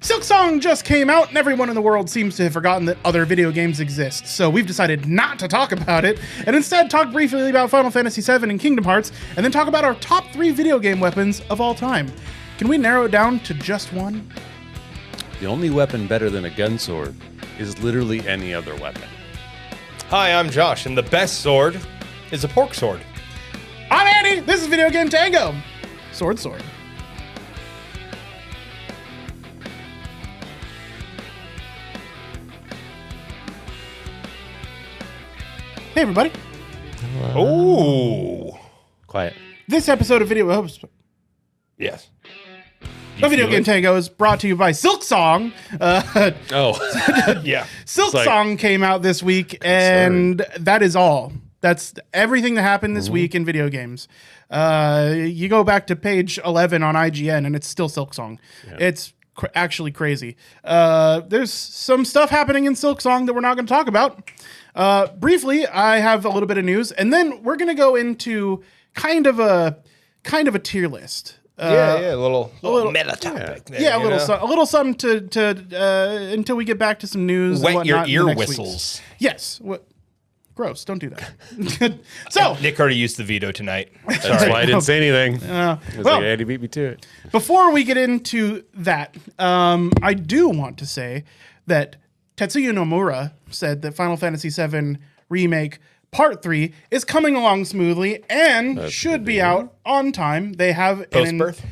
Silksong just came out, and everyone in the world seems to have forgotten that other video games exist. So we've decided not to talk about it, and instead talk briefly about Final Fantasy VII and Kingdom Hearts, and then talk about our top 3 video game weapons of all time. Can we narrow it down to just one? The only weapon better than a gun sword is literally any other weapon. Hi, I'm Josh, and the best sword is a pork sword. I'm Andy. This is Video Game Tango. Sword. Hey, everybody. Oh. Quiet. This episode of Yes. Video Game Tango is brought to you by Silksong. Yeah. Silksong came out this week, and that is all. That's everything that happened this week in video games. You go back to page 11 on IGN, and it's still Silksong. Yeah. It's actually crazy. There's some stuff happening in Silksong that we're not going to talk about. Briefly, I have a little bit of news, and then we're going to go into kind of a tier list. A little meta topic. Yeah, a little something to until we get back to some news. Wet your ear whistles. whistles. Yes. What? Gross. Don't do that. So Nick already used the veto tonight. That's why I didn't say anything. well, Andy beat me to it. Before we get into that, I do want to say that Tetsuya Nomura said that Final Fantasy VII Remake Part 3 is coming along smoothly and should be out on time. They have Post-birth?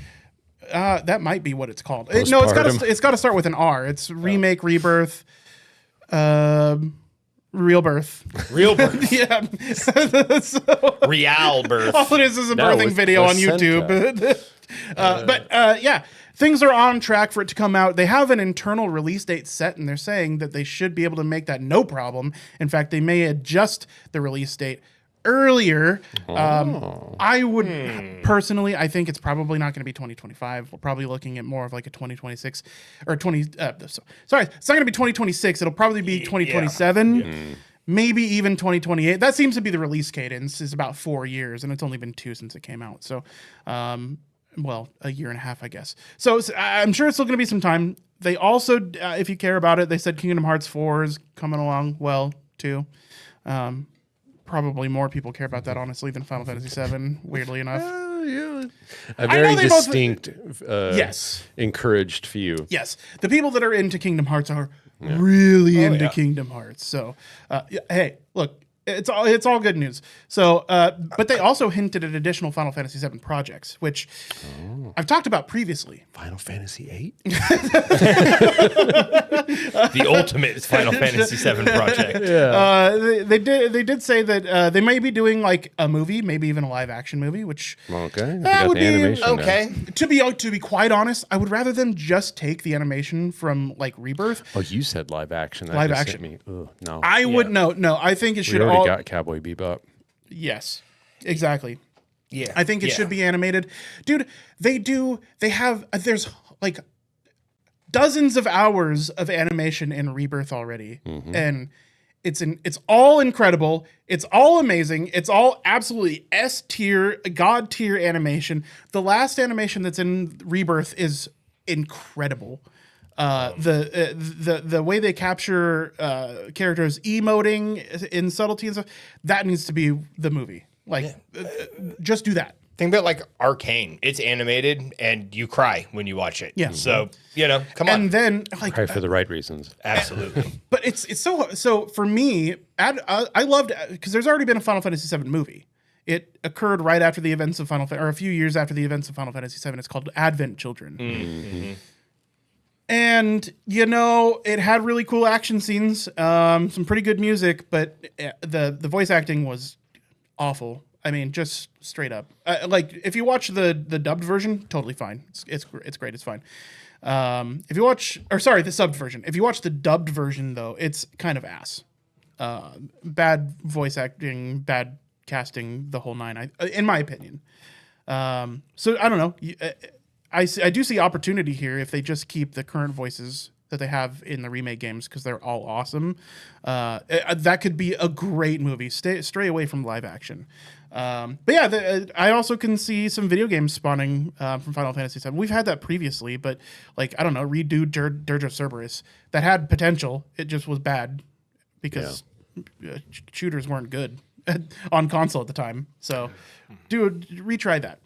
That might be what it's called. It's got to start with an R. It's Remake, Rebirth, Real Birth. Real birth. Yeah. Real birth. All it is a birthing video on YouTube. Yeah, things are on track for it to come out. They have an internal release date set, and they're saying that they should be able to make that no problem. In fact, they may adjust the release date earlier. I would personally, I think it's probably not going to be 2025. We're probably looking at more of like a 2026 or 20. Sorry, it's not going to be 2026. It'll probably be 2027. Yeah. Maybe even 2028. That seems to be the release cadence, is about 4 years, and it's only been 2 since it came out. So, a year and a half, I guess. So I'm sure it's still going to be some time. They also, if you care about it, they said Kingdom Hearts 4 is coming along well, too. Probably more people care about that, honestly, than Final Fantasy VII, weirdly enough. A very distinct, yes, encouraged few. Yes. The people that are into Kingdom Hearts are really into Kingdom Hearts. So, hey, look, it's all good news. So, but they also hinted at additional Final Fantasy VII projects, which I've talked about previously. Final Fantasy VIII? The ultimate Final Fantasy VII project. Yeah. They did say that they may be doing like a movie, maybe even a live action movie, which that would be okay. To be quite honest, I would rather them just take the animation from like Rebirth. Oh, you said live action. Live action. Me. Ugh, no. I would no. I think it should all. Got Cowboy Bebop. Yes, exactly. Yeah, I think it should be animated, dude. There's like dozens of hours of animation in Rebirth already, and it's all incredible. It's all amazing. It's all absolutely S tier, God tier animation. The last animation that's in Rebirth is incredible. The way they capture characters emoting in subtlety and stuff, that needs to be the movie. Like, just do that. Think about like Arcane. It's animated, and you cry when you watch it. Yeah. So come on. And then like cry for the right reasons. Absolutely. But it's so for me. I loved because there's already been a Final Fantasy VII movie. It occurred right after the events of or a few years after the events of Final Fantasy VII. It's called Advent Children. Mm-hmm. And, it had really cool action scenes, some pretty good music, but the voice acting was awful. I mean, just straight up. Like, if you watch the dubbed version, totally fine. It's great. It's fine. If you watch, the subbed version. If you watch the dubbed version, though, it's kind of ass. Bad voice acting, bad casting, the whole nine, in my opinion. So, I don't know. I do see opportunity here if they just keep the current voices that they have in the remake games because they're all awesome. That could be a great movie. Stray away from live action. But yeah, I also can see some video games spawning from Final Fantasy VII. We've had that previously, but like, I don't know, redo Dirge of Cerberus. That had potential. It just was bad because shooters weren't good on console at the time. So retry that.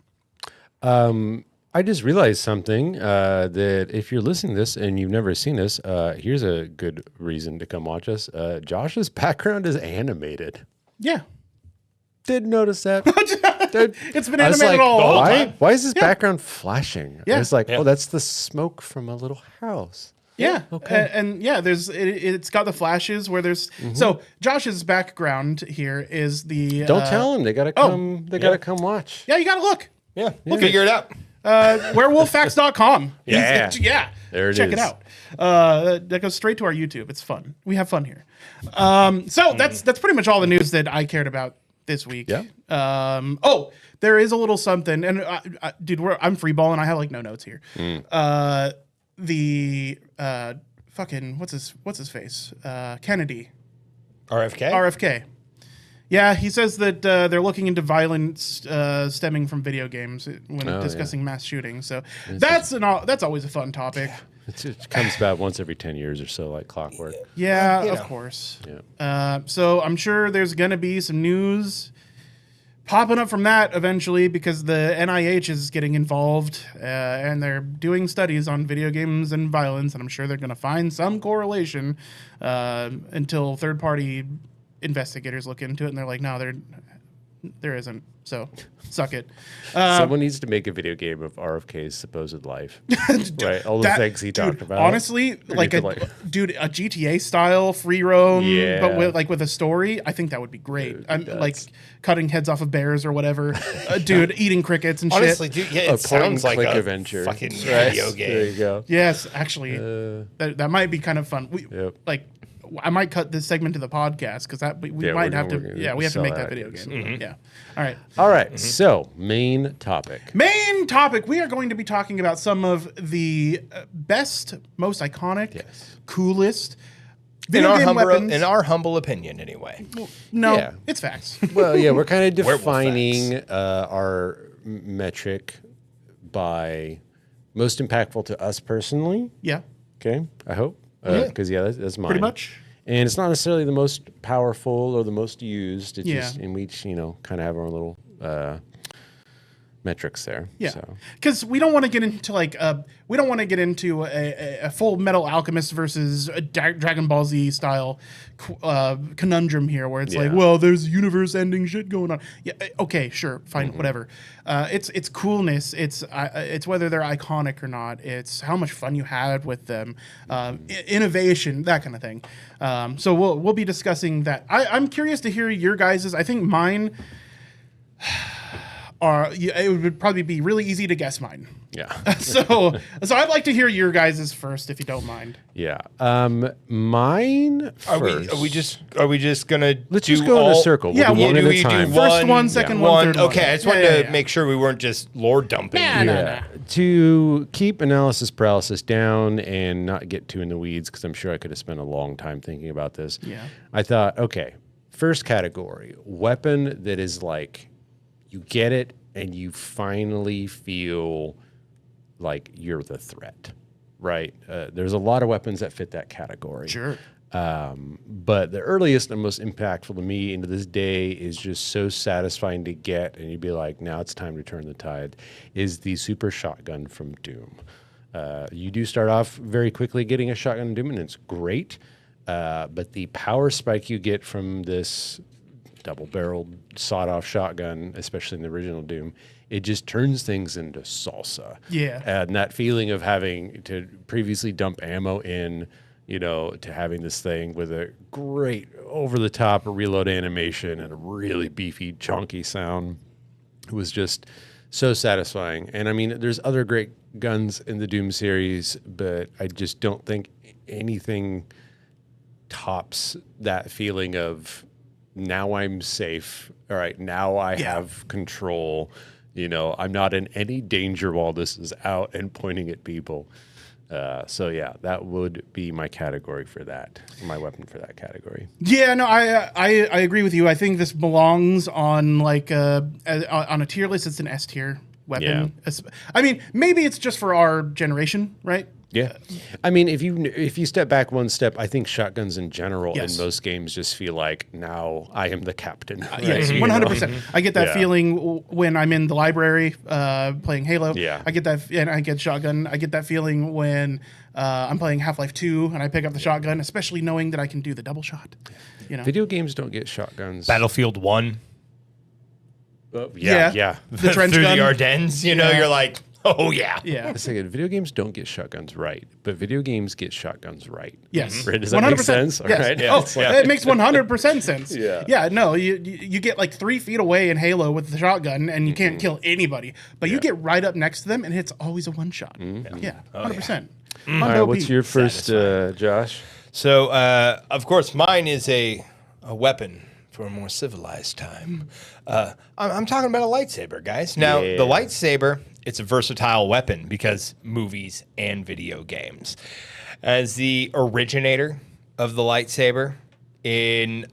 I just realized something that if you're listening to this and you've never seen this, here's a good reason to come watch us. Josh's background is animated. Yeah. Didn't notice that. It's been animated all the whole time. Why is this background flashing? Yeah. It's like, oh, that's the smoke from a little house. Yeah. Okay. And yeah, it's got the flashes where there's so Josh's background here is the Don't tell them. They gotta come. They gotta come watch. Yeah, you gotta look. Yeah, we'll figure it out. Werewolffacts.com. Yeah. Yeah. There it Check is. it out. That goes straight to our YouTube. It's fun. We have fun here. So that's pretty much all the news that I cared about this week. Yeah. There is a little something, and dude, I'm free balling. I have like no notes here. The fucking what's his face? Kennedy. RFK. Yeah, he says that they're looking into violence stemming from video games when discussing mass shootings. So that's always a fun topic. It comes about once every 10 years or so, like clockwork. Yeah, of course. Yeah. So I'm sure there's going to be some news popping up from that eventually because the NIH is getting involved and they're doing studies on video games and violence, and I'm sure they're going to find some correlation until third-party investigators look into it, and they're like, no, there isn't. So suck it. Someone needs to make a video game of RFK's supposed life. Right? All the things he talked about. Honestly, like a GTA style free roam, but with a story, I think that would be great. I'm like cutting heads off of bears or whatever. Eating crickets and Honestly, shit. dude, it sounds like a adventure. fucking video game. There you go. Yes, actually, that might be kind of fun. I might cut this segment to the podcast because we might have to. We have to make that video game. Yeah. All right. So main topic. We are going to be talking about some of the best, most iconic, coolest video game weapons. In our humble opinion, anyway. No, it's facts. Well, yeah, we're kind of defining our metric by most impactful to us personally. Yeah. Okay, I hope. Because that's mine. Pretty much. And it's not necessarily the most powerful or the most used. It's just, and we each, kind of have our little metrics there. Yeah. Because we don't want to get into a Full Metal Alchemist versus a Dragon Ball Z style conundrum here, where it's like, well, there's universe-ending shit going on. Yeah. Okay. Sure. Fine. Whatever. It's coolness. It's whether they're iconic or not. It's how much fun you had with them. Innovation, that kind of thing. So we'll be discussing that. I'm curious to hear your guys's. I think mine. It would probably be really easy to guess mine. Yeah. So I'd like to hear your guys' first, if you don't mind. Yeah. Mine first. Are we just gonna let's just go in a circle. Yeah, we'll do one at a time. First one, second one, third one. Okay, I just wanted to make sure we weren't just lore dumping. Nah. To keep analysis paralysis down and not get too in the weeds, because I'm sure I could have spent a long time thinking about this. Yeah. I thought, okay, first category, weapon that is like, you get it and you finally feel like you're the threat, right? There's a lot of weapons that fit that category. Sure. But the earliest and most impactful to me into this day is just so satisfying to get, and you'd be like, now it's time to turn the tide, is the super shotgun from Doom. You do start off very quickly getting a shotgun in Doom, and it's great. But the power spike you get from this double-barreled, sawed-off shotgun, especially in the original Doom, it just turns things into salsa. Yeah. And that feeling of having to previously dump ammo in, to having this thing with a great over-the-top reload animation and a really beefy, chunky sound, it was just so satisfying. And, I mean, there's other great guns in the Doom series, but I just don't think anything tops that feeling of, now I'm safe. All right, now I have control. I'm not in any danger while this is out and pointing at people. So yeah, that would be my category for that. My weapon for that category. Yeah, no, I agree with you. I think this belongs on like on a tier list. It's an S tier weapon. I mean, maybe it's just for our generation, right? Yeah, I mean, if you step back one step, I think shotguns in general Yes. in most games just feel like now I am the captain. Right? Yes, You know? 100%. I get that Yeah. feeling when I'm in the library playing Halo. Yeah. I get that, and I get shotgun. I get that feeling when I'm playing Half-Life 2 and I pick up the shotgun, especially knowing that I can do the double shot. You know, Video games don't get shotguns. Battlefield 1. Yeah. the trench Through gun. the Ardennes, you know, Yeah. you're like, oh, yeah. Yeah. A second, video games don't get shotguns right, but video games get shotguns right. Yes. Right? Does that make 100%. sense? All Yes. right. Yeah. Oh, it makes 100% sense. Yeah. Yeah. No, you get like 3 feet away in Halo with the shotgun, and you can't kill anybody, but you get right up next to them, and it's always a one shot. Yeah. 100%. All right, what's your first, Josh? So, of course, mine is a weapon for a more civilized time. I'm talking about a lightsaber, guys. Now, Yeah. the lightsaber, it's a versatile weapon because movies and video games. As the originator of the lightsaber in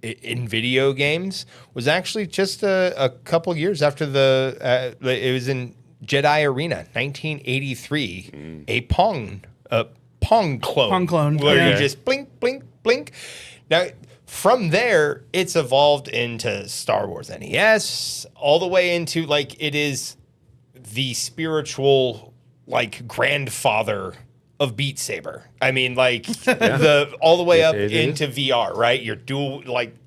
video games, was actually just a couple years after it was in Jedi Arena, 1983, a Pong clone. Pong clone, Where yeah. you just blink, blink, blink. Now, from there, it's evolved into Star Wars NES, all the way into, like, it is the spiritual, like, grandfather of Beat Saber. I mean, like, all the way up It into VR, right? You're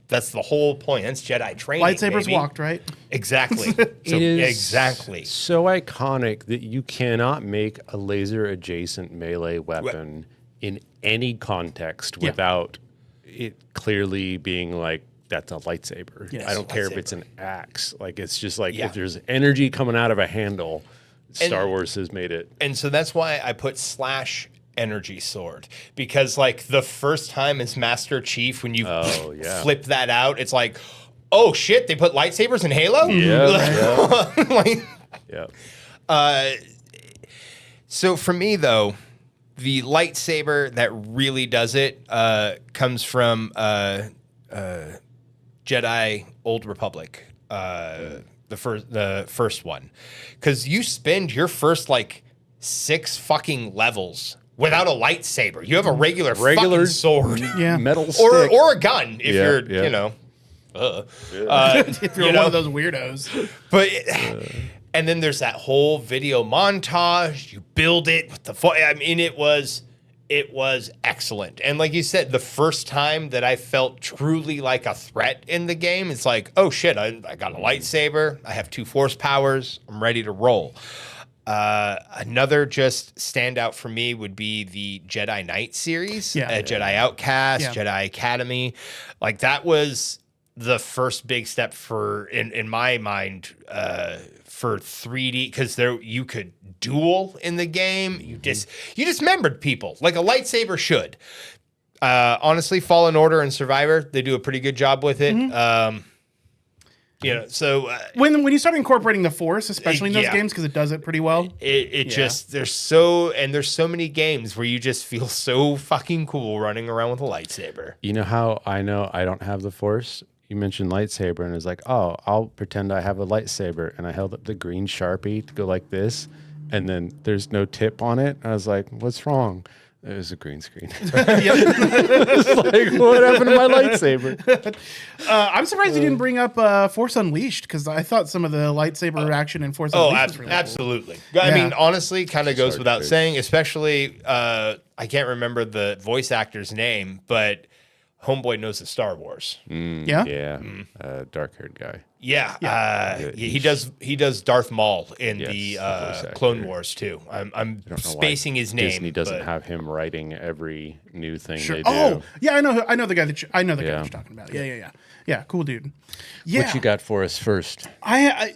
that's the whole point. That's Jedi training. Lightsabers baby. walked, right? Exactly. It is exactly. so iconic that you cannot make a laser adjacent melee weapon in any context without it clearly being like, that's a lightsaber. Yes. I don't care if Lightsaber. it's an axe. Like, it's just like, Yeah. if there's energy coming out of a handle, Star Wars has made it. And so that's why I put slash energy sword, because like the first time as Master Chief, when you flip that out, it's like, oh shit, they put lightsabers in Halo? Like, so for me though, the lightsaber that really does it comes from Jedi Old Republic, the first one, because you spend your first like 6 fucking levels without a lightsaber. You have a regular fucking sword, Yeah. Metal stick. or a gun if you're yeah. you know. If you're one of those weirdos. But and then there's that whole video montage. You build it with the I mean, it was excellent. And like you said, the first time that I felt truly like a threat in the game, it's like, oh shit, I got a lightsaber. I have 2 force powers. I'm ready to roll. Another just standout for me would be the Jedi Knight series, Jedi Outcast, Jedi Academy. Like that was the first big step in my mind, for 3D, because you could duel in the game. You dismembered people like a lightsaber should. Honestly, Fallen Order and Survivor, they do a pretty good job with it. You know, so When you start incorporating the Force, especially in those games, because it does it pretty well. just there's so many games where you just feel so fucking cool running around with a lightsaber. You know how I know I don't have the Force? You mentioned lightsaber, and it's like, oh, I'll pretend I have a lightsaber. And I held up the green Sharpie to go like this, and then there's no tip on it. I was like, what's wrong? It was a green screen. It's like, what happened to my lightsaber? I'm surprised you didn't bring up Force Unleashed, because I thought some of the lightsaber action in Force Unleashed was really cool. absolutely. I mean, honestly, kind of goes without saying, especially, I can't remember the voice actor's name, but Homeboy knows the Star Wars. Yeah? Dark-haired guy. He does Darth Maul in the voice actor. Clone Wars too. I'm spacing his name. Disney doesn't but- have him writing every new thing they do. Oh, yeah, I know the guy that guy that you're talking about. Yeah, cool dude. Yeah. What you got for us first?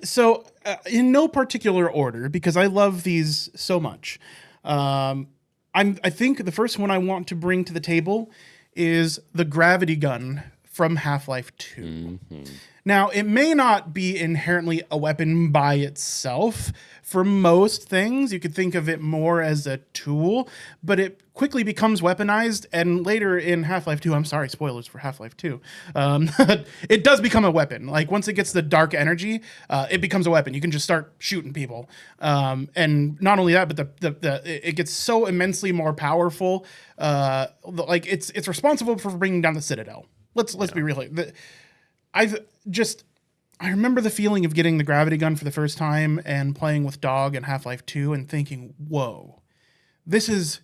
So in no particular order, because I love these so much. I think the first one I want to bring to the table is the gravity gun from Half-Life 2. Now, it may not be inherently a weapon by itself. For most things, you could think of it more as a tool, but it quickly becomes weaponized. And later in Half-Life 2, I'm sorry, spoilers for Half-Life 2, it does become a weapon. Like once it gets the dark energy, it becomes a weapon. You can just start shooting people. And not only that, but it gets so immensely more powerful. Like it's responsible for bringing down the Citadel. Let's be real. I remember the feeling of getting the gravity gun for the first time and playing with Dog in Half-Life 2 and thinking, whoa, this is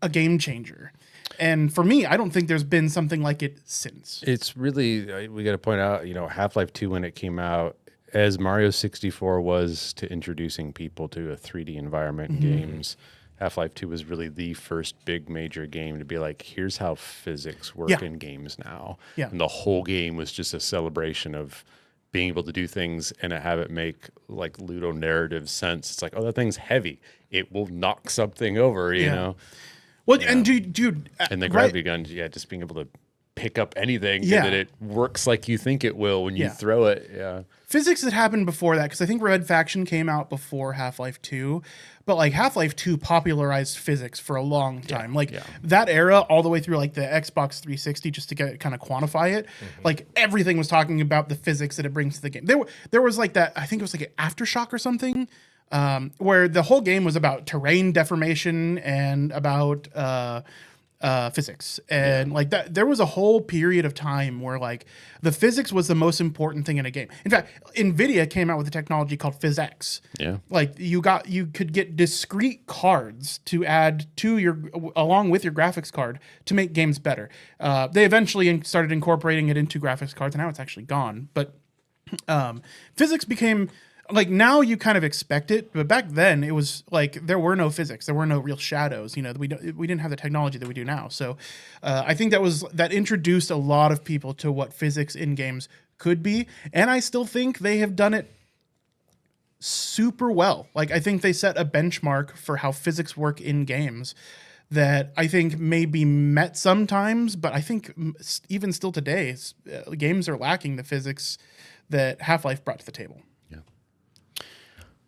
a game changer. And for me, I don't think there's been something like it since. It's really, we got to point out, Half-Life 2, when it came out, as Mario 64 was to introducing people to a 3D environment in games, Half-Life 2 was really the first big major game to be like, here's how physics work in games now. Yeah. And the whole game was just a celebration of being able to do things and have it make like ludonarrative sense. It's like, oh, that thing's heavy. It will knock something over, you know? Well, and dude, and the gravity gun, just being able to pick up anything and that it works like you think it will when you throw it. Yeah. Physics had happened before that, because I think Red Faction came out before Half-Life 2, but like Half-Life 2 popularized physics for a long time. That era, all the way through like the Xbox 360, just to get kind of quantify it, like everything was talking about the physics that it brings to the game. There was like that, I think it was like an Aftershock or something, where the whole game was about terrain deformation and about physics, and like that there was a whole period of time where like the physics was the most important thing in a game. In fact, Nvidia came out with a technology called PhysX. Like you could get discrete cards to add to along with your graphics card to make games better. They eventually started incorporating it into graphics cards, and now it's actually gone, but physics became like, now you kind of expect it, but back then it was like there were no physics, there were no real shadows. We didn't have the technology that we do now. So I think that introduced a lot of people to what physics in games could be, and I still think they have done it super well. Like I think they set a benchmark for how physics work in games that I think may be met sometimes, but I think even still today, games are lacking the physics that Half-Life brought to the table.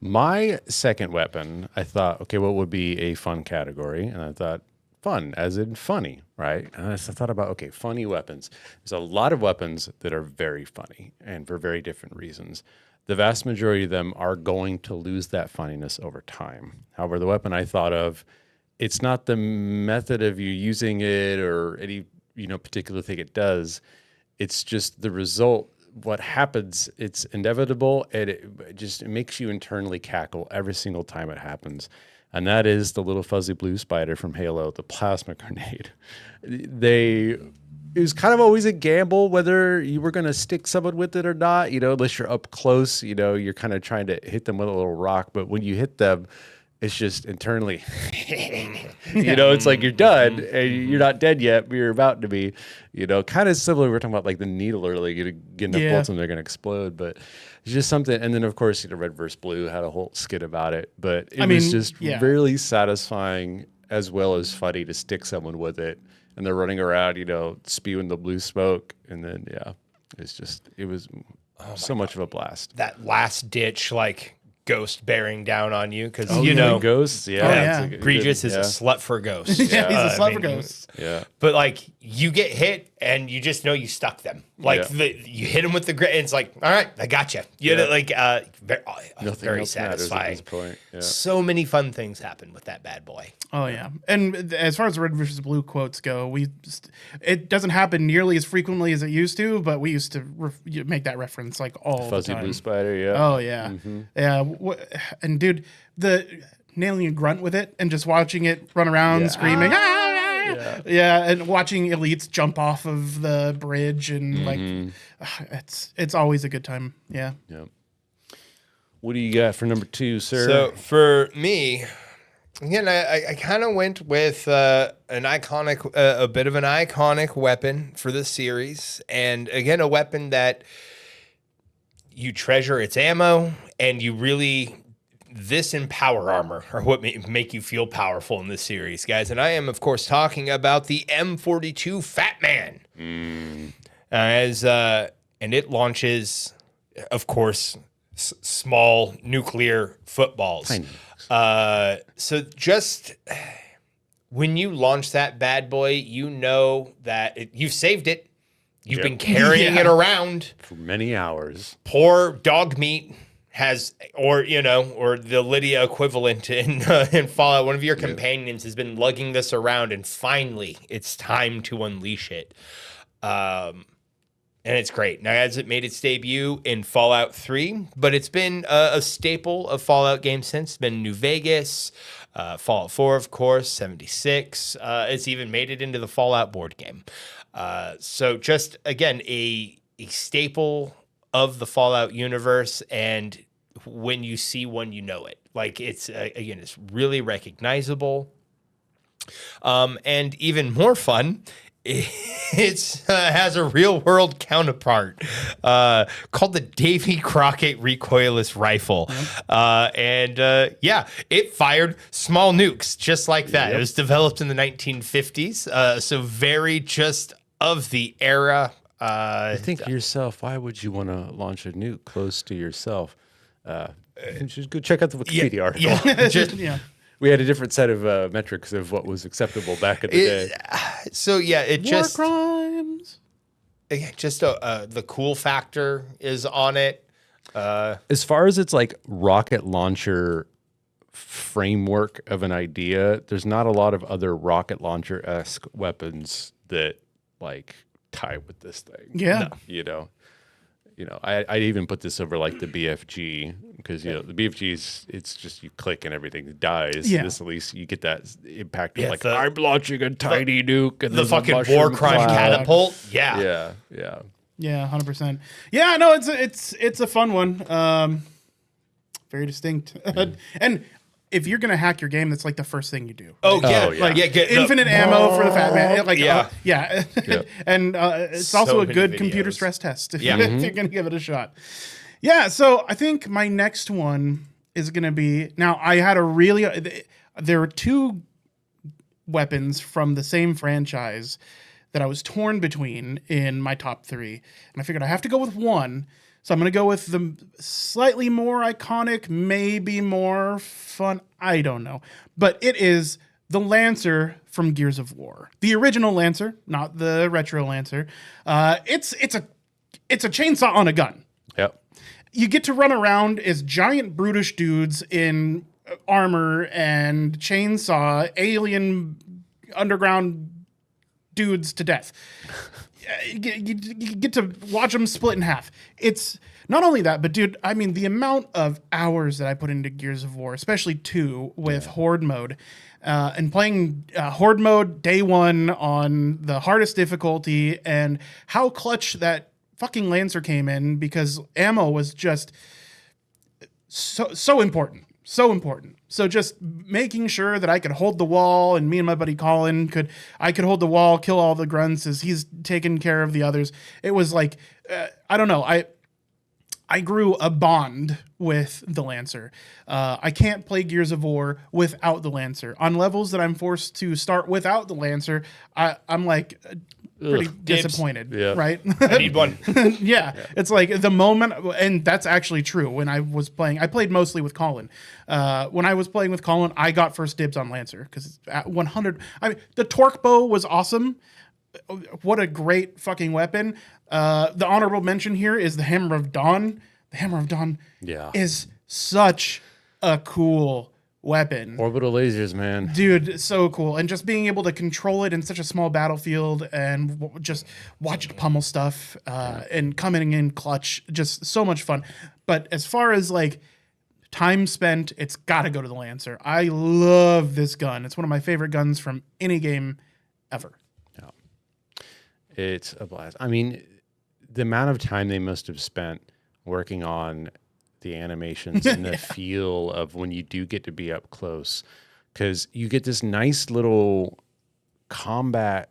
My second weapon, I thought, okay, what would be a fun category? And I thought, fun, as in funny, right? And I thought about, okay, funny weapons. There's a lot of weapons that are very funny and for very different reasons. The vast majority of them are going to lose that funniness over time. However, the weapon I thought of, it's not the method of you using it or any particular thing it does. It's just the result. What happens, it's inevitable, and it makes you internally cackle every single time it happens. And that is the little fuzzy blue spider from Halo, the plasma grenade. It was kind of always a gamble whether you were going to stick someone with it or not, unless you're up close, you're kind of trying to hit them with a little rock. But when you hit them, it's just internally, it's like you're done and you're not dead yet, but you're about to be, kind of similar. We're talking about like the needle early, get enough bullets and they're going to explode. But it's just something. And then, of course, Red vs. Blue had a whole skit about it. But it was just really satisfying as well as funny to stick someone with it. And they're running around, spewing the blue smoke. And then, it was so much of a blast. That last ditch, like, ghost bearing down on you, because ghosts, Regis is a slut for ghosts. He's a slut for ghosts. But like you get hit and you just know you stuck them. Like you hit them with the grit, and it's like, all right, I got you. Very satisfying. At this point. So many fun things happen with that bad boy. Oh yeah, and as far as Red versus Blue quotes go, it doesn't happen nearly as frequently as it used to, but we used to make that reference like all the fuzzy time. blue spider, Oh yeah, yeah. And dude, the nailing a grunt with it and just watching it run around screaming, and watching elites jump off of the bridge and it's always a good time. Yeah. What do you got for number 2, sir? So for me, again, I kind of went with a bit of an iconic weapon for the series, and again, a weapon that you treasure its ammo, and you really, this and power armor are what make you feel powerful in this series, guys. And I am, of course, talking about the M42 Fat Man. And it launches, of course, small nuclear footballs. Tiny. So just when you launch that bad boy, you know that you've saved it. You've been carrying it around for many hours. Poor dog meat has, or the Lydia equivalent in Fallout, one of your companions has been lugging this around, and finally it's time to unleash it. And it's great. Now, has it made its debut in Fallout 3? But it's been a staple of Fallout games since. It's been New Vegas, Fallout 4, of course, 76. It's even made it into the Fallout board game. So just, again, a staple of the Fallout universe. And when you see one, you know it. Like, it's, again, it's really recognizable. And even more fun, it has a real world counterpart called the Davy Crockett recoilless rifle. It fired small nukes just like that. Yep. It was developed in the 1950s, so very just of the era. You think to yourself, why would you want to launch a nuke close to yourself? Just go check out the Wikipedia article. We had a different set of metrics of what was acceptable back in the day. So it War crimes. Just the cool factor is on it. As far as its like rocket launcher framework of an idea, there's not a lot of other rocket launcher-esque weapons that like tie with this thing. Yeah, I'd even put this over like the BFG because the BFG it's just you click and everything dies. Yeah. This at least you get that impact of I'm launching a tiny nuke and the fucking war crime catapult. Yeah. 100%. Yeah, no, it's a fun one. Very distinct. And if you're gonna hack your game, that's like the first thing you do. Get infinite ammo for the fat man. And it's also a good computer stress test if you're gonna give it a shot. Yeah, so I think my next one is gonna be, now I had there were two weapons from the same franchise that I was torn between in my top 3, and I figured I have to go with one. So I'm going to go with the slightly more iconic, maybe more fun, I don't know. But it is the Lancer from Gears of War. The original Lancer, not the retro Lancer. It's a chainsaw on a gun. Yep. You get to run around as giant brutish dudes in armor and chainsaw alien underground dudes to death. You get to watch them split in half. It's not only that, but dude, I mean, the amount of hours that I put into Gears of War, especially 2 with Horde mode, and playing Horde mode day 1 on the hardest difficulty, and how clutch that fucking Lancer came in because ammo was just so important. So important. So just making sure that I could hold the wall, and me and my buddy Colin could hold the wall, kill all the grunts as he's taking care of the others. It was like, I don't know. I grew a bond with the Lancer. I can't play Gears of War without the Lancer. On levels that I'm forced to start without the Lancer, I'm like pretty disappointed, right? I need one. It's like the moment, and that's actually true. When I was playing, I played mostly with Colin. When I was playing with Colin, I got first dibs on Lancer because at 100, I mean, the torque bow was awesome. What a great fucking weapon. The honorable mention here is the Hammer of Dawn. The Hammer of Dawn is such a cool weapon. Orbital lasers, man. Dude, so cool. And just being able to control it in such a small battlefield and just watch it pummel stuff and coming in clutch, just so much fun. But as far as like time spent, it's got to go to the Lancer. I love this gun. It's one of my favorite guns from any game ever. It's a blast. I mean, the amount of time they must have spent working on the animations and the feel of when you do get to be up close, because you get this nice little combat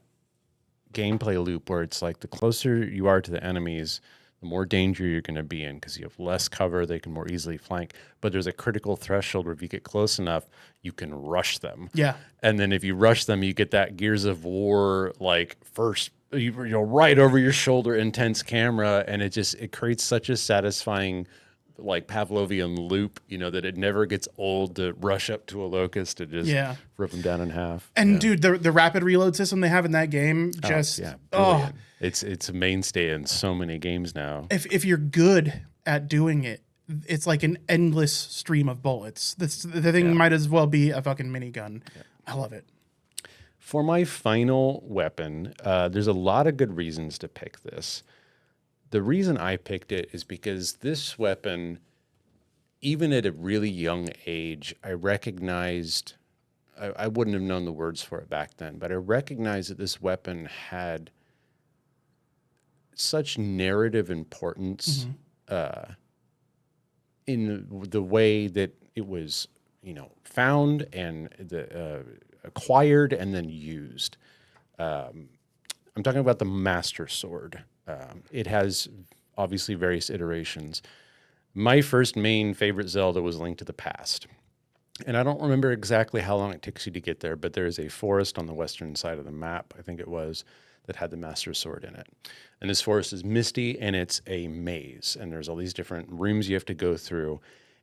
gameplay loop where it's like the closer you are to the enemies, the more danger you're going to be in because you have less cover. They can more easily flank. But there's a critical threshold where if you get close enough, you can rush them. Yeah. And then if you rush them, you get that Gears of War like first right over your shoulder, intense camera, and it creates such a satisfying, like Pavlovian loop, that it never gets old to rush up to a locust and just rip them down in half. And dude, the rapid reload system they have in that game, brilliant. It's a mainstay in so many games now. If you're good at doing it, it's like an endless stream of bullets. The thing might as well be a fucking minigun. Yeah. I love it. For my final weapon, there's a lot of good reasons to pick this. The reason I picked it is because this weapon, even at a really young age, I recognized, I wouldn't have known the words for it back then, but I recognized that this weapon had such narrative importance in the way that it was, found and acquired and then used. I'm talking about the Master Sword. It has obviously various iterations. My first main favorite Zelda was Link to the Past. And I don't remember exactly how long it takes you to get there, but there is a forest on the western side of the map, I think it was, that had the Master Sword in it. And this forest is misty and it's a maze. And there's all these different rooms you have to go through.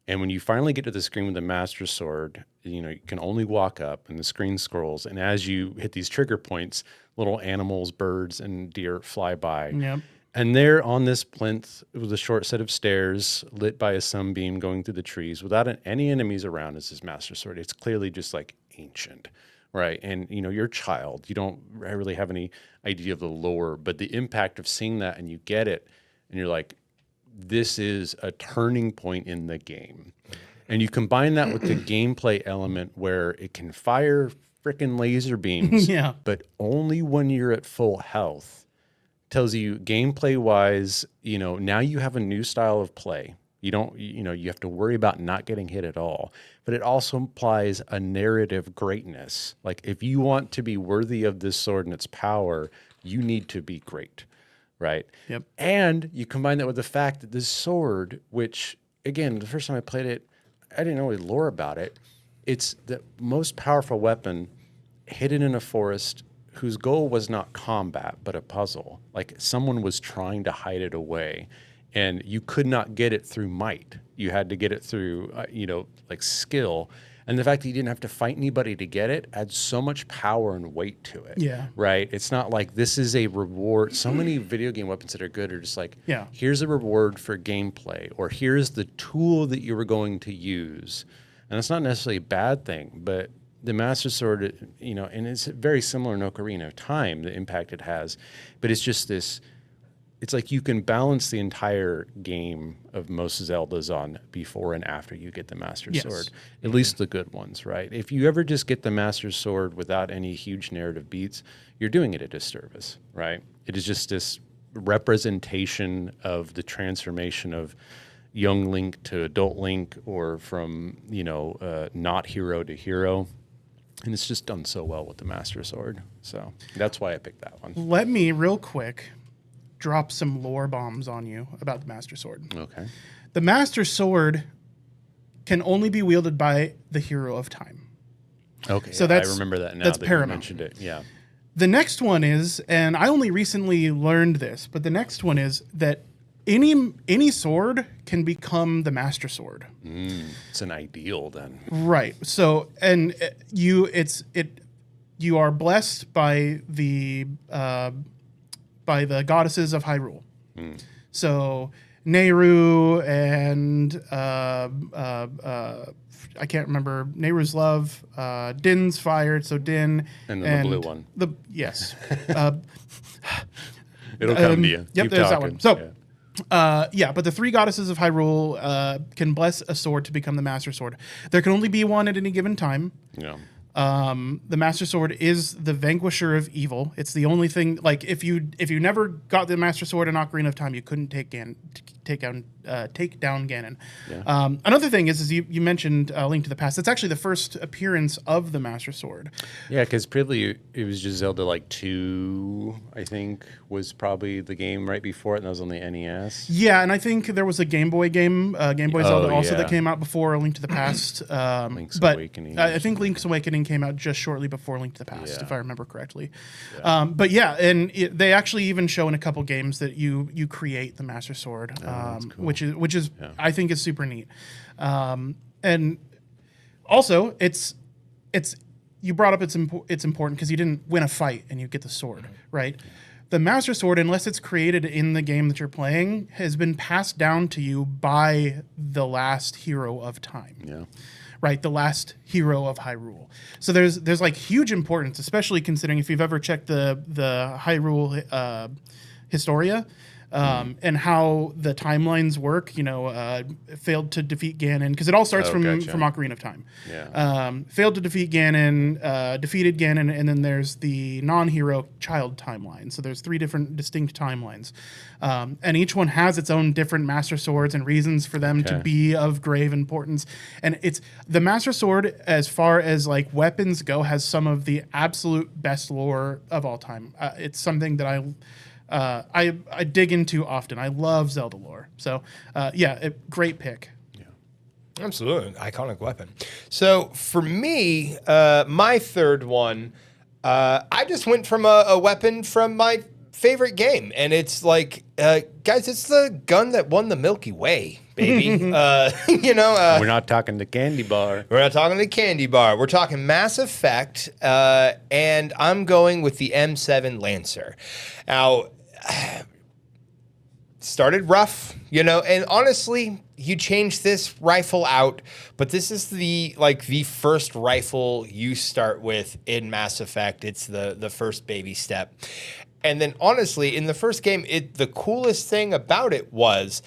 And when you finally get to the screen with the Master Sword, you can only walk up and the screen scrolls. And as you hit these trigger points, little animals, birds, and deer fly by. Yep. And there on this plinth with a short set of stairs lit by a sunbeam going through the trees without any enemies around is this Master Sword. It's clearly just like ancient, right? And, you're a child. You don't really have any idea of the lore, but the impact of seeing that and you get it and you're like, this is a turning point in the game. And you combine that with the gameplay element where it can fire freaking laser beams, but only when you're at full health. Tells you gameplay wise, now you have a new style of play. You don't, you have to worry about not getting hit at all. But it also implies a narrative greatness. Like if you want to be worthy of this sword and its power, you need to be great. Right. Yep. And you combine that with the fact that this sword, which again, the first time I played it, I didn't know any lore about it. It's the most powerful weapon hidden in a forest whose goal was not combat, but a puzzle. Like someone was trying to hide it away and you could not get it through might. You had to get it through, like skill. And the fact that you didn't have to fight anybody to get it adds so much power and weight to it. Yeah. Right? It's not like this is a reward. So many video game weapons that are good are just like, yeah, here's a reward for gameplay, or here's the tool that you were going to use. And it's not necessarily a bad thing, but the Master Sword, and it's very similar in Ocarina of Time, the impact it has. But it's just this, it's like you can balance the entire game of most Zeldas on before and after you get the Master Sword. At least the good ones, right? If you ever just get the Master Sword without any huge narrative beats, you're doing it a disservice, right? It is just this representation of the transformation of young Link to adult Link, or from, not hero to hero. And it's just done so well with the Master Sword. So that's why I picked that one. Let me real quick drop some lore bombs on you about the Master Sword. Okay. The Master Sword can only be wielded by the hero of time. Okay. So I remember that now that's that paramount. You mentioned it. Yeah. The next one is, and I only recently learned this, but the next one is that any sword can become the Master Sword. It's an ideal then. Right. So, and you are blessed by the goddesses of Hyrule. So Nehru and I can't remember Nehru's love, Din's fire. So Din and then the blue one. Yes. It'll come to you. Yep, Keep there's talking. that one. So. Yeah. But the three goddesses of Hyrule can bless a sword to become the Master Sword. There can only be one at any given time. Yeah. The Master Sword is the vanquisher of evil. It's the only thing. Like if you never got the Master Sword in Ocarina of Time, you couldn't take down Ganon. Yeah. Another thing is you mentioned Link to the Past. It's actually the first appearance of the Master Sword. Yeah, because previously it was just Zelda 2, I think, was probably the game right before it, and that was on the NES. Yeah, and I think there was a Game Boy game, Game Boy Zelda also yeah. that came out before Link to the Past. Link's Awakening. I think Link's Awakening came out just shortly before Link to the Past, if I remember correctly. But yeah, and they actually even show in a couple games that you create the Master Sword, cool. which is I think is super neat. And also, it's you brought up it's important because you didn't win a fight and you get the sword, right? The Master Sword, unless it's created in the game that you're playing, has been passed down to you by the last hero of time. Yeah. Right, the last hero of Hyrule. So there's like huge importance, especially considering if you've ever checked the Hyrule Historia. And how the timelines work, failed to defeat Ganon, because it all starts from Ocarina of Time. Yeah. Failed to defeat Ganon, defeated Ganon, and then there's the non-hero child timeline. So there's 3 different distinct timelines. And each one has its own different Master Swords and reasons for them to be of grave importance. And it's the Master Sword, as far as like weapons go, has some of the absolute best lore of all time. It's something that I dig into often. I love Zelda lore. So, great pick. Yeah. Absolutely. Iconic weapon. So, for me, my third one, I just went from a weapon from my favorite game. And it's like, guys, it's the gun that won the Milky Way, baby. We're not talking the candy bar. We're not talking the candy bar. We're talking Mass Effect. And I'm going with the M7 Lancer. Now, started rough, and honestly, you change this rifle out, but this is the first rifle you start with in Mass Effect. It's the first baby step. And then honestly, in the first game, the coolest thing about it was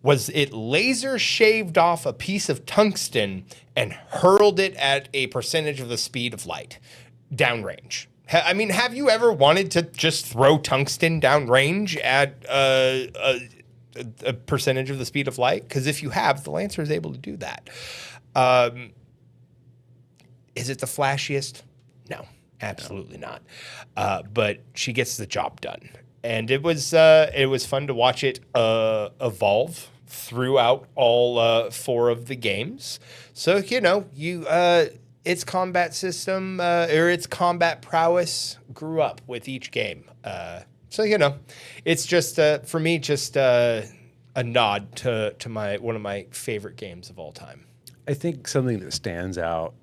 it laser shaved off a piece of tungsten and hurled it at a percentage of the speed of light downrange. I mean, have you ever wanted to just throw tungsten downrange at a percentage of the speed of light? Because if you have, the Lancer is able to do that. Is it the flashiest? No, absolutely not. But she gets the job done, and it was fun to watch it evolve throughout all 4 of the games. So its combat system or its combat prowess grew up with each game. It's just for me just a nod to one of my favorite games of all time. I think something that stands out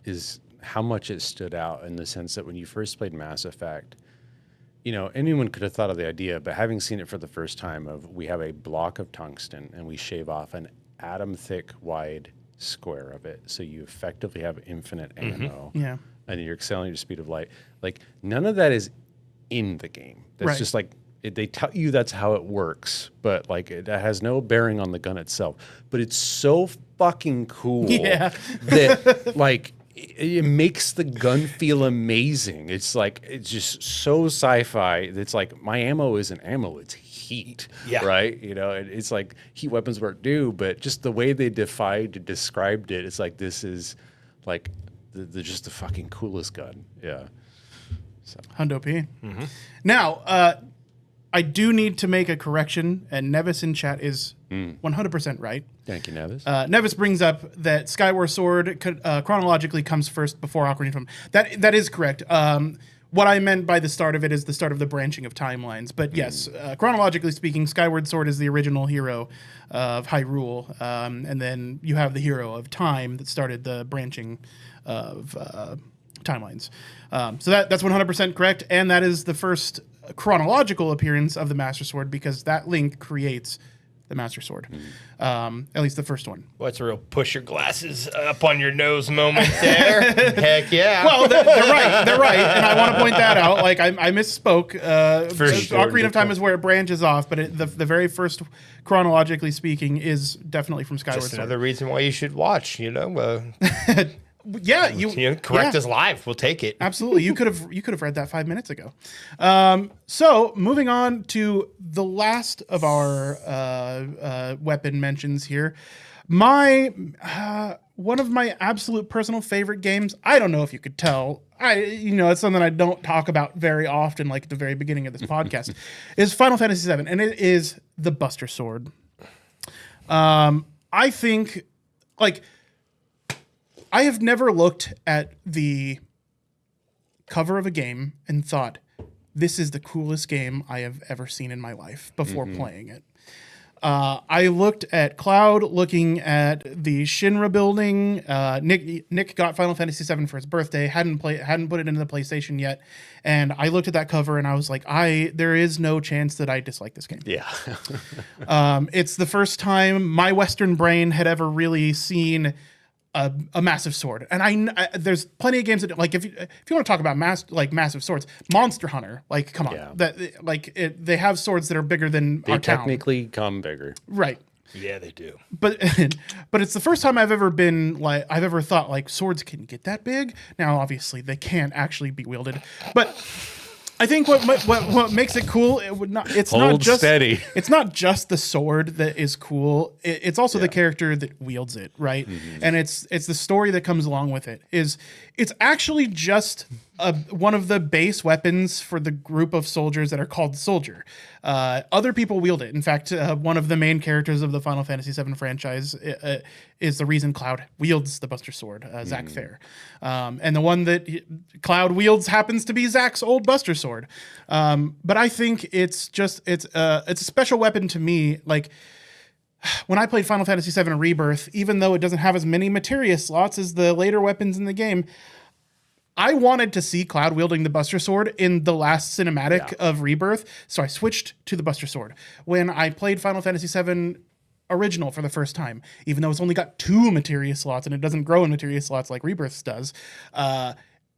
is how much it stood out in the sense that when you first played Mass Effect, anyone could have thought of the idea, but having seen it for the first time we have a block of tungsten and we shave off an atom thick wide square of it, so you effectively have infinite ammo. Yeah. And you're excelling your speed of light. Like, none of that is in the game. That's just like they tell you that's how it works, but like it has no bearing on the gun itself. But it's so fucking cool that like it makes the gun feel amazing. It's just so sci-fi. It's like my ammo isn't ammo, it's heat, right? It's like heat weapons work do, but just the way they described it, it's like this is like just the fucking coolest gun. Yeah. So. Hundo P. Mm-hmm. Now, I do need to make a correction, and Nevis in chat is 100% right. Thank you, Nevis. Nevis brings up that Skyward Sword chronologically comes first before Ocarina of Time. That is correct. What I meant by the start of it is the start of the branching of timelines. But yes, chronologically speaking, Skyward Sword is the original hero of Hyrule. And then you have the hero of Time that started the branching of timelines. So that's 100% correct. And that is the first chronological appearance of the Master Sword, because that link creates the Master Sword. At least the first one. What's a real push your glasses up on your nose moment there? Heck yeah. Well, they're right. They're right. And I want to point that out. Like, I misspoke. Ocarina of Time is where it branches off, but the very first, chronologically speaking, is definitely from Skyward Sword. Just another reason why you should watch, Yeah, correct us live. We'll take it. Absolutely. You could have read that 5 minutes ago. So moving on to the last of our weapon mentions here. One of my absolute personal favorite games. I don't know if you could tell. It's something I don't talk about very often, like at the very beginning of this podcast, is Final Fantasy VII, and it is the Buster Sword. I think, like, I have never looked at the cover of a game and thought, this is the coolest game I have ever seen in my life before playing it. I looked at Cloud, looking at the Shinra building. Nick got Final Fantasy VII for his birthday. Hadn't put it into the PlayStation yet, and I looked at that cover and I was like, there is no chance that I dislike this game. Yeah. It's the first time my Western brain had ever really seen a massive sword, and there's plenty of games that, like, if you want to talk about massive swords, Monster Hunter, like, come on, they have swords that are bigger than They our town. technically come bigger. Right. Yeah, they do. But it's the first time I've ever thought, like, swords can get that big. Now, obviously, they can't actually be wielded, but I think what makes it cool, it's not just steady. It's not just the sword that is cool. It's also the character that wields it, right? And it's the story that comes along with it. It's actually just one of the base weapons for the group of soldiers that are called Soldier. Other people wield it. In fact, one of the main characters of the Final Fantasy VII franchise is the reason Cloud wields the Buster Sword, Zack Fair. And the one that Cloud wields happens to be Zack's old Buster Sword. But I think it's a special weapon to me. Like, when I played Final Fantasy VII Rebirth, even though it doesn't have as many materia slots as the later weapons in the game, I wanted to see Cloud wielding the Buster Sword in the last cinematic of Rebirth, so I switched to the Buster Sword. When I played Final Fantasy VII Original for the first time, even though it's only got 2 materia slots and it doesn't grow in materia slots like Rebirth's does,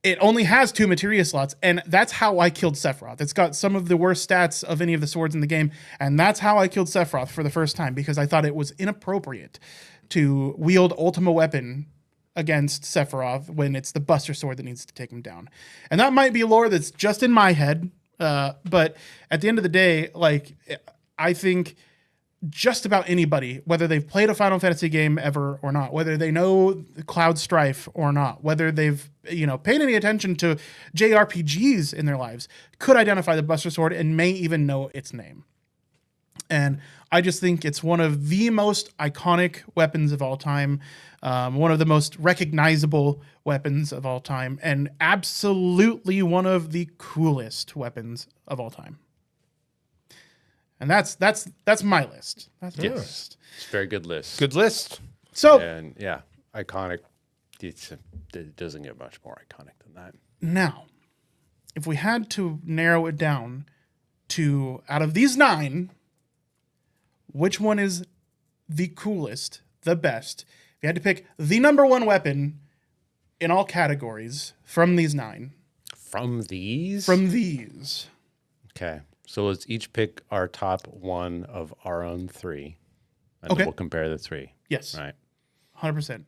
it only has 2 materia slots, and that's how I killed Sephiroth. It's got some of the worst stats of any of the swords in the game, and that's how I killed Sephiroth for the first time, because I thought it was inappropriate to wield Ultima Weapon against Sephiroth when it's the Buster Sword that needs to take him down. And that might be lore that's just in my head, but at the end of the day, like, I think just about anybody, whether they've played a Final Fantasy game ever or not, whether they know Cloud Strife or not, whether they've paid any attention to JRPGs in their lives, could identify the Buster Sword and may even know its name. And I just think it's one of the most iconic weapons of all time, one of the most recognizable weapons of all time, and absolutely one of the coolest weapons of all time. And that's my list. That's my list. It's a very good list. Good list. So, And yeah, iconic. It doesn't get much more iconic than that. now, if we had to narrow it down to, out of these 9, which one is the coolest, the best? If you had to pick the number 1 weapon in all categories from these 9. From these? From these. Okay. So let's each pick our top 1 of our own 3. And Okay. then we'll compare the 3. Yes. Right. 100%.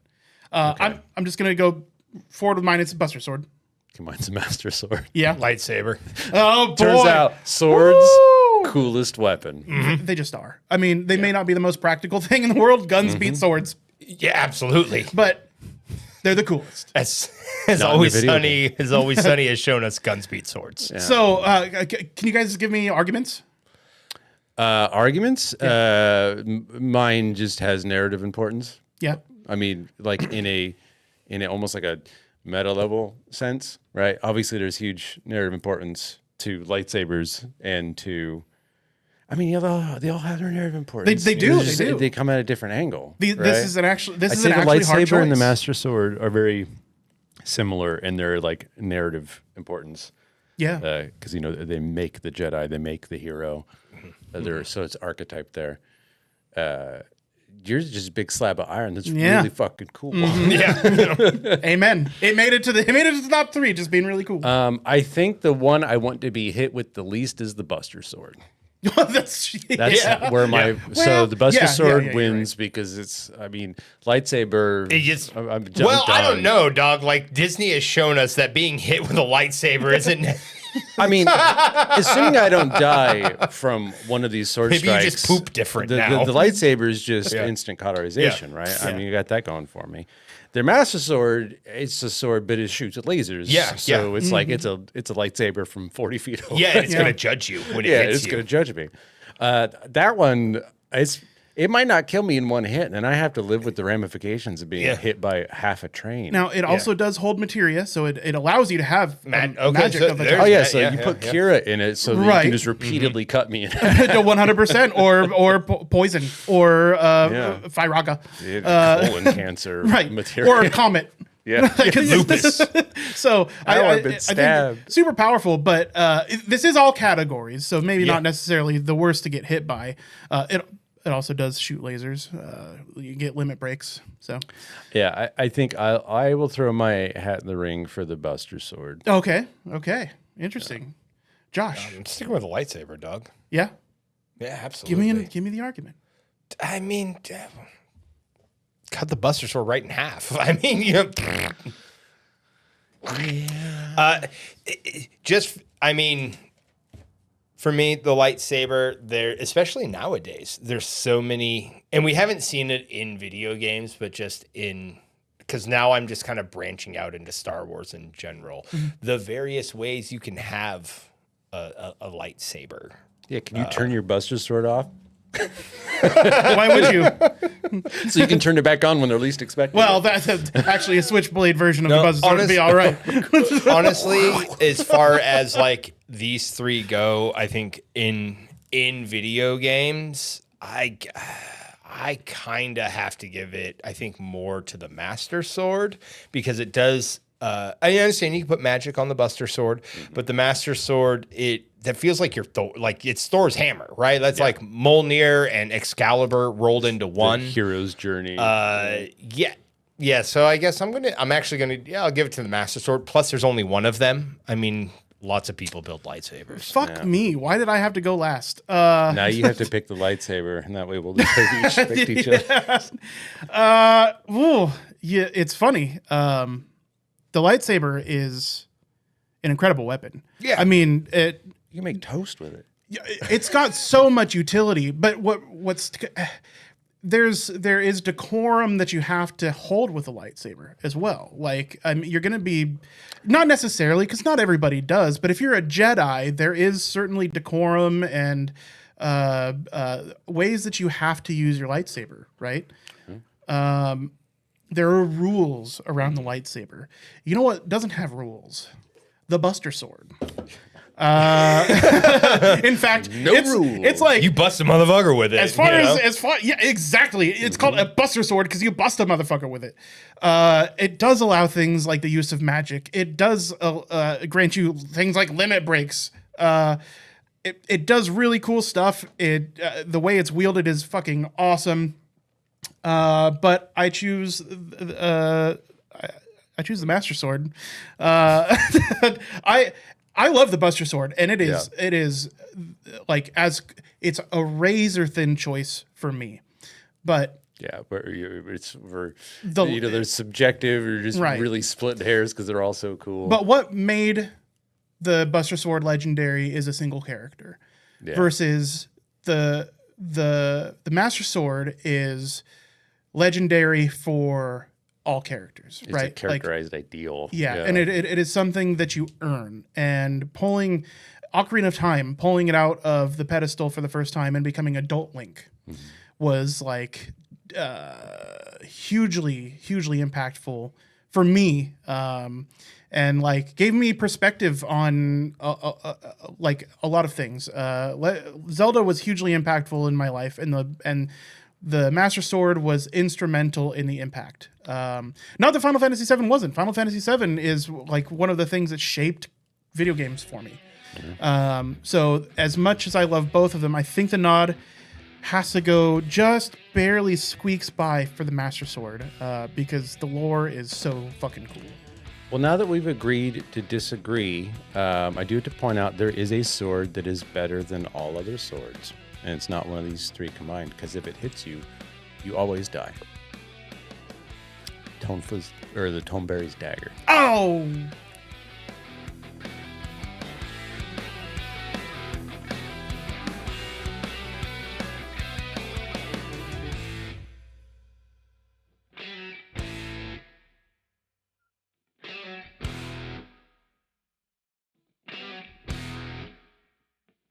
Okay. I'm just going to go forward with mine. It's a Buster Sword. Combine's a Master Sword. Yeah. Lightsaber. Oh, boy. Turns out swords, Woo! coolest weapon. They just are. I mean, they may not be the most practical thing in the world. Guns beat swords. Yeah, absolutely. But they're the coolest. As Not always in the sunny, as always sunny has shown us guns beat swords. Yeah. So, can you guys give me arguments? Arguments? Mine just has narrative importance. Yeah. I mean, like in a almost like a meta level sense, right? Obviously, there's huge narrative importance to lightsabers and to. I mean, they all have their narrative importance. They do. It's just- They come at a different angle. This right? is an actually I'd say the hard lightsaber choice. and the Master Sword are very similar in their like narrative importance. Yeah. Because they make the Jedi, they make the hero. So it's archetype there. Yours is just a big slab of iron. That's really fucking cool. Yeah. Amen. It made it to the top 3, just being really cool. I think the one I want to be hit with the least is the Buster Sword. That's Where my Well, the Buster Sword you're wins because it's lightsaber. It just, I'm I don't done. know, dog. Like, Disney has shown us that being hit with a lightsaber isn't. I mean, assuming I don't die from one of these sword Maybe strikes, you just poop different the, now. The lightsaber is just Yeah. instant cauterization, right? I Yeah. mean, you got that going for me. Their Master Sword, it's a sword, but it shoots at lasers. Yeah, so it's like it's a lightsaber from 40 feet away. Yeah, and it's gonna judge you when it hits it's you. going to judge me. That one, it's it might not kill me in one hit, and I have to live with the ramifications of being hit by half a train. Now, it also does hold materia, so it allows you to have magic so of the there's type. Oh, yeah, so you put Kira in it so that you can just repeatedly cut me in half. To 100%, or poison, or Firaga. Colon cancer material. Or a comet. Yeah. Lupus. So I've been I stabbed. think super powerful, but this is all categories, so maybe not necessarily the worst to get hit by. It also does shoot lasers. You get limit breaks. So Yeah, I think I will throw my hat in the ring for the Buster Sword. okay, interesting. Josh, I'm sticking with the lightsaber, Doug. yeah, Absolutely. give me the argument. I mean, cut the Buster Sword right in half. I mean, for me, the lightsaber, there, especially nowadays, there's so many, and we haven't seen it in video games, but just because now I'm just kind of branching out into Star Wars in general. The various ways you can have a lightsaber. Yeah, can you turn your Buster Sword off? Why would you? So you can turn it back on when they're least expected. Well, that's actually a switchblade version of the Buster Sword to be all right. Honestly, as far as like these three go, I think in video games, I kind of have to give it, I think, more to the Master Sword, because it does. I understand you can put magic on the Buster Sword, but the Master Sword, that feels like it's Thor's hammer, right? That's like Mjolnir and Excalibur rolled into one. The hero's journey. Yeah. So I guess I'll give it to the Master Sword. Plus, there's only one of them. I mean, lots of people build lightsabers. Fuck me. Why did I have to go last? Now you have to pick the lightsaber, and that way we'll just pick each other. It's funny. The lightsaber is an incredible weapon. Yeah. I mean, You can make toast with it. it's got so much utility, but there is decorum that you have to hold with a lightsaber as well. Like, you're going to be, not necessarily, because not everybody does, but if you're a Jedi, there is certainly decorum and ways that you have to use your lightsaber, right? Mm-hmm. There are rules around the lightsaber. You know what doesn't have rules? The Buster Sword. In fact, it's like You bust a motherfucker with it. Yeah, exactly. It's called a Buster Sword because you bust a motherfucker with it. It does allow things like the use of magic. It does grant you things like limit breaks. It does really cool stuff. The way it's wielded is fucking awesome. But I choose the Master Sword. I love the Buster Sword, and it is like, as it's a razor thin choice for me. But yeah, it's for there's subjective or just really split hairs because they're all so cool. But what made the Buster Sword legendary is a single character, versus the Master Sword is legendary for all characters, it's right? a characterized ideal. Yeah, and it is something that you earn. And pulling Ocarina of Time, pulling it out of the pedestal for the first time and becoming Adult Link was like hugely impactful for me, and like gave me perspective on like a lot of things. Zelda was hugely impactful in my life, and the Master Sword was instrumental in the impact. Not that Final Fantasy VII wasn't. Final Fantasy VII is like one of the things that shaped video games for me. So as much as I love both of them, I think the nod has to go just barely squeaks by for the Master Sword, because the lore is so fucking cool. Well, now that we've agreed to disagree, I do have to point out there is a sword that is better than all other swords. And it's not one of these three combined, because if it hits you, you always die. The Toneberry's dagger. Oh,